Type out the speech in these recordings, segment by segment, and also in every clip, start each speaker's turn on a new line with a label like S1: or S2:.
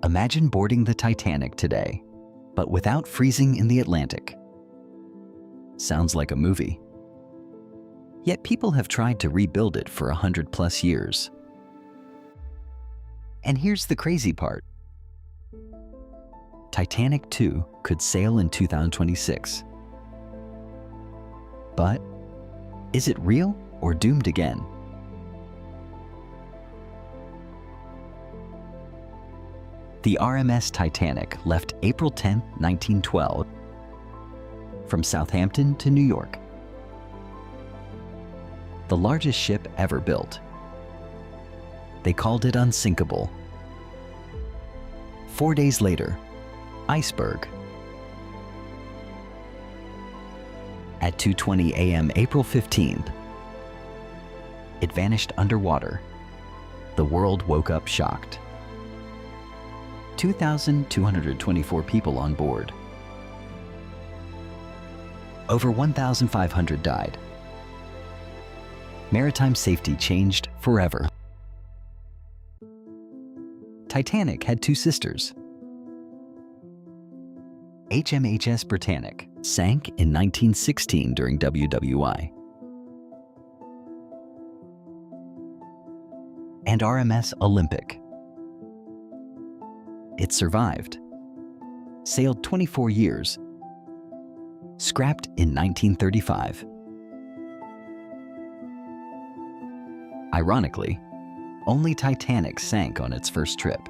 S1: Imagine boarding the Titanic today, but without freezing in the Atlantic. Sounds like a movie. Yet people have tried to rebuild it for 100+ years. And here's the crazy part. Titanic 2 could sail in 2026. But is it real or doomed again? The RMS Titanic left April 10, 1912, from Southampton to New York. The largest ship ever built. They called it unsinkable. 4 days later, iceberg. At 2:20 a.m. April 15th, it vanished underwater. The world woke up shocked. 2,224 people on board. Over 1,500 died. Maritime safety changed forever. Titanic had two sisters. HMHS Britannic sank in 1916 during WWI. And RMS Olympic. It survived, sailed 24 years, scrapped in 1935. Ironically, only Titanic sank on its first trip.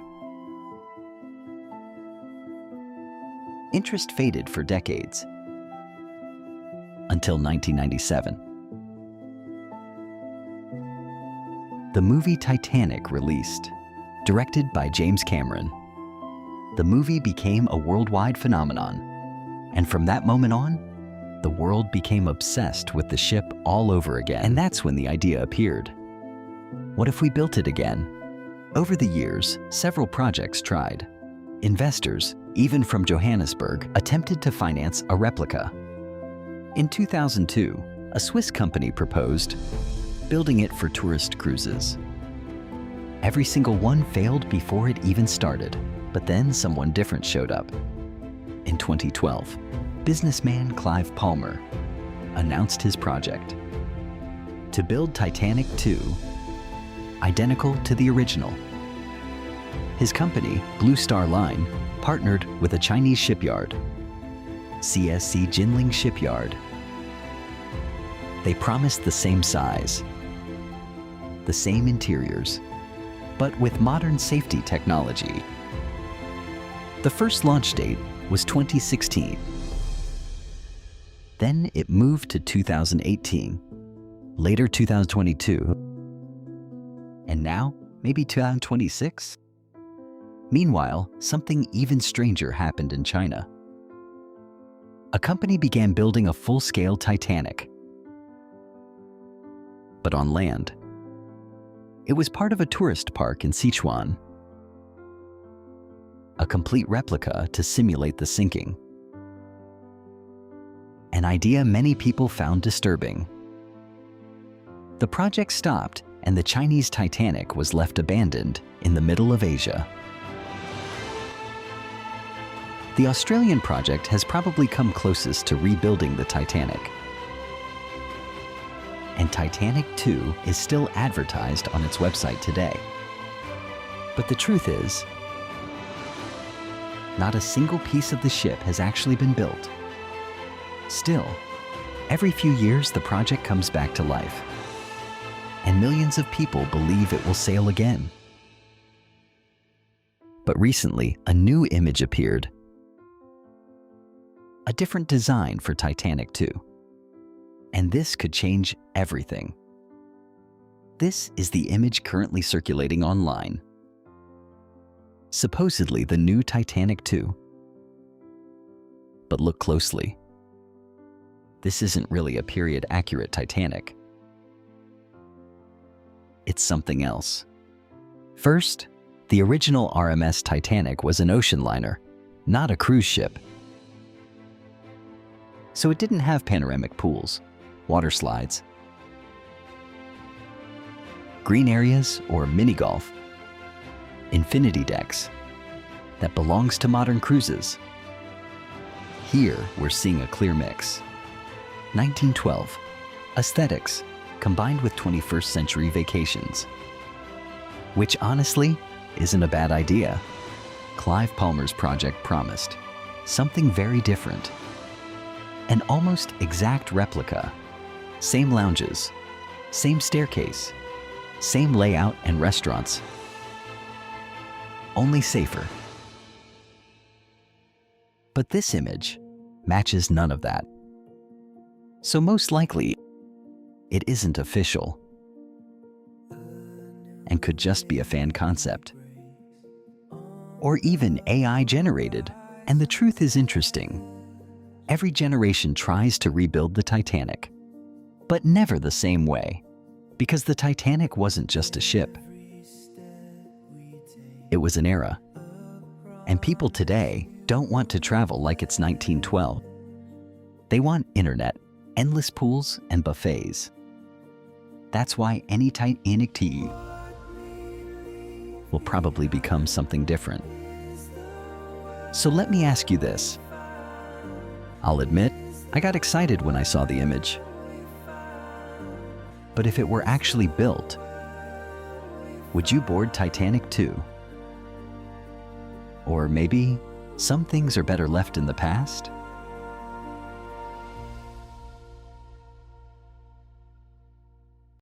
S1: Interest faded for decades, until 1997. The movie Titanic released, directed by James Cameron. The movie became a worldwide phenomenon, and from that moment on, the world became obsessed with the ship all over again. And that's when the idea appeared. What if we built it again? Over the years, several projects tried. Investors, even from Johannesburg, attempted to finance a replica. In 2002, a Swiss company proposed building it for tourist cruises. Every single one failed before it even started, but then someone different showed up. In 2012, businessman Clive Palmer announced his project to build Titanic 2, identical to the original. His company, Blue Star Line, partnered with a Chinese shipyard, CSC Jinling Shipyard. They promised the same size, the same interiors, but with modern safety technology. The first launch date was 2016. Then it moved to 2018, later 2022, and now maybe 2026? Meanwhile, something even stranger happened in China. A company began building a full-scale Titanic, but on land. It was part of a tourist park in Sichuan, a complete replica to simulate the sinking. An idea many people found disturbing. The project stopped, and the Chinese Titanic was left abandoned in the middle of Asia. The Australian project has probably come closest to rebuilding the Titanic. And Titanic 2 is still advertised on its website today. But the truth is, not a single piece of the ship has actually been built. Still, every few years the project comes back to life, and millions of people believe it will sail again. But recently, a new image appeared. A different design for Titanic 2. And this could change everything. This is the image currently circulating online. Supposedly the new Titanic 2. But look closely. This isn't really a period-accurate Titanic. It's something else. First, the original RMS Titanic was an ocean liner, not a cruise ship. So it didn't have panoramic pools, water slides, green areas or mini golf, infinity decks, that belongs to modern cruises. Here, we're seeing a clear mix. 1912, aesthetics combined with 21st century vacations. Which honestly, isn't a bad idea. Clive Palmer's project promised something very different. An almost exact replica. Same lounges, same staircase, same layout and restaurants. Only safer. But this image matches none of that. So most likely, it isn't official and could just be a fan concept. Or even AI generated. And the truth is interesting. Every generation tries to rebuild the Titanic, but never the same way, because the Titanic wasn't just a ship. It was an era. And people today don't want to travel like it's 1912. They want internet, endless pools, and buffets. That's why any Titanic tea will probably become something different. So let me ask you this. I'll admit, I got excited when I saw the image. But if it were actually built, would you board Titanic too? Or maybe some things are better left in the past?